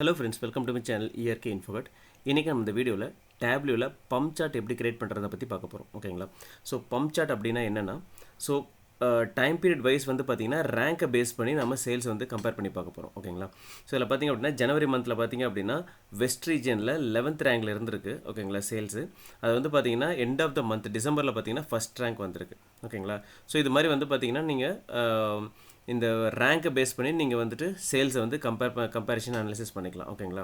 Hello friends, welcome to my channel ERK Infovat. இன்றைக்கி நம்ம இந்த வீடியோவில் டேப்லூவில் பம்ப் சார்ட் எப்படி கிரியேட் பண்ணுறதை பற்றி பார்க்க போகிறோம். ஓகேங்களா? ஸோ பம்ப் சார்ட் அப்படின்னா என்னென்னா, ஸோ டைம் பீரியட் வைஸ் வந்து பார்த்திங்கன்னா ரேங்கை பேஸ் பண்ணி நம்ம சேல்ஸ் வந்து கம்பேர் பண்ணி பார்க்க போகிறோம். ஓகேங்களா? ஸோ இதில் பார்த்திங்க அப்படின்னா ஜனவரி மந்தில் பார்த்திங்க அப்படின்னா வெஸ்ட் ரீஜனில் 11th ரேங்கில் இருந்திருக்கு. ஓகேங்களா? சேல்ஸு அது வந்து பார்த்திங்கன்னா எண்ட் ஆஃப் த மந்த் டிசம்பரில் பார்த்திங்கன்னா ஃபஸ்ட் ரேங்க் வந்திருக்கு. ஓகேங்களா? ஸோ இது மாதிரி வந்து பார்த்திங்கன்னா நீங்கள் இந்த ரேங்கை பேஸ் பண்ணி நீங்கள் வந்துட்டு சேல்ஸை வந்து கம்பேரிஷன் அனலிசிஸ் பண்ணிக்கலாம். ஓகேங்களா?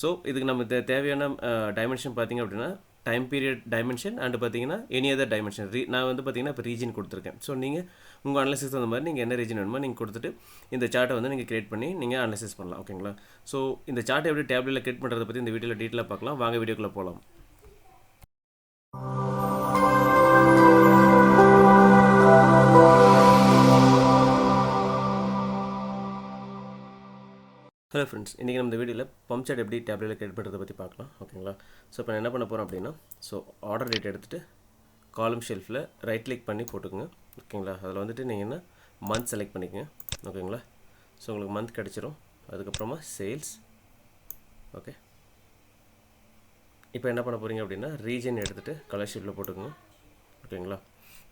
ஸோ இதுக்கு நம்ம தேவையான டைமென்ஷன் பார்த்திங்க அப்படின்னா டைம் பீரியட் டைமென்ஷன் அண்டு பார்த்தீங்கன்னா எனி அதர் டைமென்ஷன் நான் வந்து பார்த்திங்கன்னா இப்போ ரீஜன் கொடுத்துருக்கேன். ஸோ நீங்கள் உங்கள் அனலிசிஸ் அந்த மாதிரி நீங்கள் என்ன ரீஜன் வேணுமோ நீங்கள் கொடுத்துட்டு இந்த சார்ட்டை வந்து நீங்கள் கிரியேட் பண்ணி நீங்கள் அனலிசிஸ் பண்ணலாம். ஓகேங்களா? ஸோ இந்த சார்ட்டை எப்படி டேப்லெட்டில் கிரியேட் பண்ணுறதை பற்றி இந்த வீடியோவில் டீட்டெயிலாக பார்க்கலாம். வாங்க வீடியோக்குள்ளே போகலாம். ஹலோ ஃப்ரெண்ட்ஸ், இன்றைக்கி நம்ம இந்த வீடியோவில் பம்ப் சார்ட் எப்படி டேப்லெட்டில் கிரியேட் பண்ணுறதை பற்றி பார்க்கலாம். ஓகேங்களா? ஸோ இப்போ நான் என்ன பண்ண போகிறோம் அப்படின்னா, ஸோ ஆர்டர் டேட் எடுத்துகிட்டு காலம் ஷெல்ஃபில் ரைட் கிளிக் பண்ணி போட்டுக்கோங்க. ஓகேங்களா? அதில் வந்துட்டு நீங்கள் என்ன மந்த் செலக்ட் பண்ணிக்கோங்க. ஓகேங்களா? ஸோ உங்களுக்கு மந்த் கிடச்சிரும். அதுக்கப்புறமா சேல்ஸ். ஓகே, இப்போ என்ன பண்ண போகிறீங்க அப்படின்னா ரீஜன் எடுத்துகிட்டு கலர் ஷீட்டில் போட்டுக்கோங்க. ஓகேங்களா?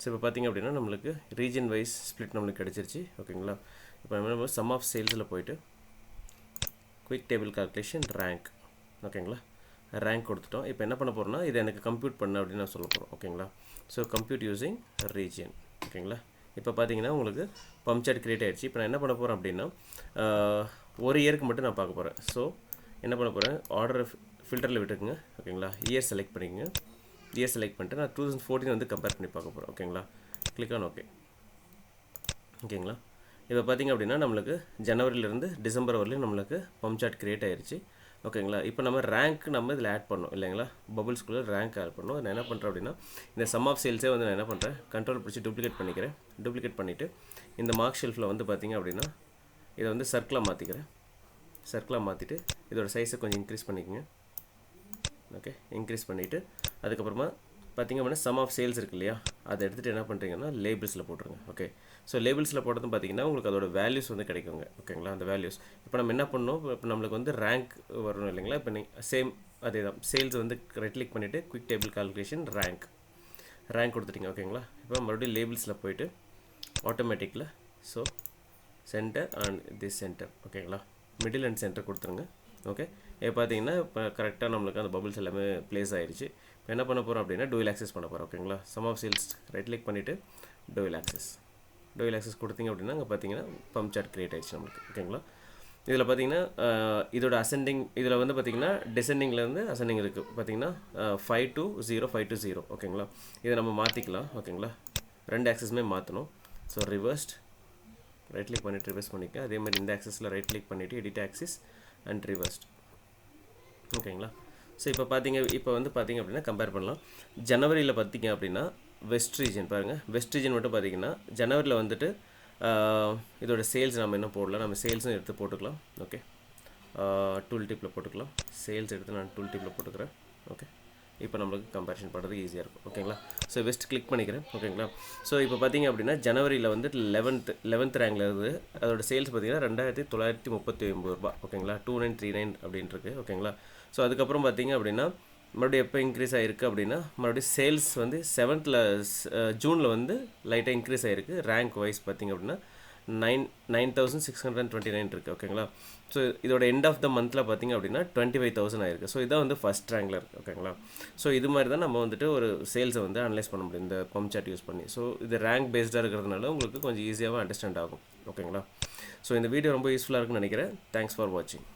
ஸோ இப்போ பார்த்திங்க அப்படின்னா நம்மளுக்கு ரீஜன் வைஸ் ஸ்ப்ளிட் நம்மளுக்கு கிடச்சிருச்சு. ஓகேங்களா? இப்போ நம்ம சம் ஆஃப் சேல்ஸில் போயிட்டு குயிக் டேபிள் கால்குலேஷன் ரேங்க். ஓகேங்களா? ரேங்க் கொடுத்துட்டோம். இப்போ என்ன பண்ண போகிறோம்னா இதை எனக்கு கம்ப்யூட் பண்ண அப்படின்னு நான் சொல்ல போகிறோம். ஓகேங்களா? So compute using region. ஓகேங்களா? இப்போ பார்த்தீங்கன்னா உங்களுக்கு பம்ப் சார்ட் கிரியேட் ஆகிடுச்சு. இப்போ நான் என்ன பண்ண போகிறேன் அப்படின்னா ஒரு இயருக்கு மட்டும் நான் பார்க்க போகிறேன். ஸோ என்ன பண்ண போகிறேன், ஆர்டர் ஃபில்டரில் விட்டுக்குங்க. ஓகேங்களா? இயர் செலக்ட் பண்ணிக்கங்க. இயர் செலக்ட் பண்ணிட்டு நான் 2014 வந்து கம்பேர் பண்ணி பார்க்க போகிறேன். ஓகேங்களா? Click on okay. ஓகேங்களா? இப்போ பார்த்திங்க அப்படின்னா நம்மளுக்கு ஜனவரியிலேருந்து டிசம்பர் வரலையும் நம்மளுக்கு பம்ப் சார்ட் கிரியேட் ஆகிடுச்சு. ஓகேங்களா? இப்போ நம்ம ரேங்க் நம்ம இதில் ஆட் பண்ணோம் இல்லைங்களா? பபுள்ஸ்குள்ளே ரேங்க் ஆட் பண்ணோம். நான் என்ன பண்ணுறேன் அப்படின்னா இந்த சம் ஆஃப் சேல்ஸே வந்து நான் என்ன பண்ணுறேன், கண்ட்ரோல் பிடிச்சி டூப்ளிகேட் பண்ணிக்கிறேன். டூப்ளிகேட் பண்ணிவிட்டு இந்த மார்க் ஷெல்ஃபில் வந்து பார்த்திங்க அப்படின்னா இதை வந்து சர்க்கிளாக மாற்றிக்கிறேன். சர்க்கிளாக மாற்றிட்டு இதோட சைஸை கொஞ்சம் இன்க்ரீஸ் பண்ணிக்கோங்க. ஓகே, இன்க்ரீஸ் பண்ணிவிட்டு அதுக்கப்புறமா பார்த்திங்க அப்படின்னா சம் ஆஃப் சேல்ஸ் இருக்குது இல்லையா, அதை எடுத்துகிட்டு என்ன பண்ணுறீங்கன்னா லேபிள்ஸில் போட்டுருங்க. ஓகே, ஸோ லேபிள்ஸில் போட்டதும் பார்த்திங்கன்னா உங்களுக்கு அதோட வேல்யூஸ் வந்து கிடைக்குங்க. ஓகேங்களா? அந்த வேல்யூஸ் இப்போ நம்ம என்ன பண்ணணும், இப்போ நம்மளுக்கு வந்து ரேங்க் வரணும் இல்லைங்களா? இப்போ சேம் அதே தான் சேல்ஸ் வந்து ரைட் கிளிக் பண்ணிவிட்டு குயிக் டேபிள் கால்குலேஷன் ரேங்க் கொடுத்துட்டிங்க. ஓகேங்களா? இப்போ மறுபடியும் லேபிள்ஸில் போயிட்டு ஆட்டோமேட்டிக்கில் so centre and this centre. ஓகேங்களா? மிடில் அண்ட் சென்டர் கொடுத்துருங்க. ஓகே, இப்போ பார்த்தீங்கன்னா இப்போ கரெக்டாக நம்மளுக்கு அந்த பபுள்ஸ் எல்லாமே ப்ளேஸ் ஆகிடுச்சு. இப்போ என்ன பண்ண போகிறோம் அப்படின்னா டூயல் ஆக்சஸ் பண்ண போகிறோம். ஓகேங்களா? Sum of sales right click பண்ணிவிட்டு டூயல் ஆக்சஸ் கொடுத்தீங்க அப்படின்னா அங்கே பார்த்தீங்கன்னா பம்ப் சார்ட் கிரியேட் ஆகிடுச்சு நம்மளுக்கு. ஓகேங்களா? இதில் பார்த்தீங்கன்னா இதோட அசெண்டிங் இதில் வந்து பார்த்திங்கன்னா டிசெண்டிங்லேருந்து அசெண்டிங் இருக்குது. பார்த்திங்கன்னா 5 to 0 5 to 0. ஓகேங்களா? இதை நம்ம மாற்றிக்கலாம். ஓகேங்களா? ரெண்டு ஆக்சஸுமே மாற்றணும். ஸோ ரிவர்ஸ்ட் ரைட் கிளிக் பண்ணிவிட்டு ரிவர்ஸ் பண்ணிக்க. அதே மாதிரி இந்த ஆக்சஸில் ரைட் கிளிக் பண்ணிவிட்டு எடிட் ஆக்சிஸ் அண்ட் ரிவர்ஸ்ட். ஓகேங்களா? ஸோ இப்போ வந்து பார்த்திங்க அப்படின்னா கம்பேர் பண்ணலாம். ஜனவரியில் பார்த்திங்க அப்படின்னா வெஸ்ட் ரீஜன் பாருங்கள். வெஸ்ட் ரீஜன் மட்டும் பார்த்திங்கன்னா ஜனவரியில் வந்துட்டு இதோட சேல்ஸ் நம்ம இன்னும் போடலாம். நம்ம சேல்ஸும் எடுத்து போட்டுக்கலாம். ஓகே, டூல் டிப்பில் போட்டுக்கலாம். சேல்ஸ் எடுத்து நான் டூல் டிப்பில் போட்டுக்கிறேன். ஓகே, இப்போ நம்மளுக்கு கம்பேரிஷன் பண்ணுறது ஈஸியாக இருக்கும். ஓகேங்களா? ஸோ வெஸ்ட் கிளிக் பண்ணிக்கிறேன். ஓகேங்களா? ஸோ இப்போ பார்த்திங்க அப்படின்னா ஜனவரியில் வந்துட்டு 11th ரேங்கில் இருக்குது. அதோட சேல்ஸ் பார்த்திங்கன்னா 2939 ரூபா. ஓகேங்களா? 2939 அப்படின்ட்டுருக்கு. ஓகேங்களா? ஸோ அதுக்கப்புறம் பார்த்திங்க அப்படின்னா மறுபடியும் எப்போ இன்க்ரீஸ் ஆகிருக்கு அப்படின்னா மறுபடியும் சேல்ஸ் வந்து 7th ஜூனில் வந்து லைட்டாக இன்க்ரீஸ் ஆகிருக்கு. ரேங்க் வைஸ் பார்த்திங்க அப்படின்னா 9629 இருக்குது. ஓகேங்களா? ஸோ இதோட எண்ட் ஆஃப் த மந்தில் பார்த்திங்க அப்படின்னா 25,000 ஆயிருக்கு. ஸோ இதான் வந்து ஃபஸ்ட் ரேங்கில் இருக்குது. ஓகேங்களா? ஸோ இது மாதிரி தான் நம்ம வந்துட்டு ஒரு சேல்ஸை வந்து அனலைஸ் பண்ண முடியும் இந்த பம்ப் சார்ட் யூஸ் பண்ணி. ஸோ இது ரேங்க் பேஸ்டாக இருக்கிறதுனால உங்களுக்கு கொஞ்சம் ஈஸியாகவும் அண்டர்ஸ்டாண்ட் ஆகும். ஓகேங்களா? ஸோ இந்த வீடியோ ரொம்ப யூஸ்ஃபுல்லாக இருக்குன்னு நினைக்கிறேன். தேங்க்ஸ் ஃபார் வாட்சிங்.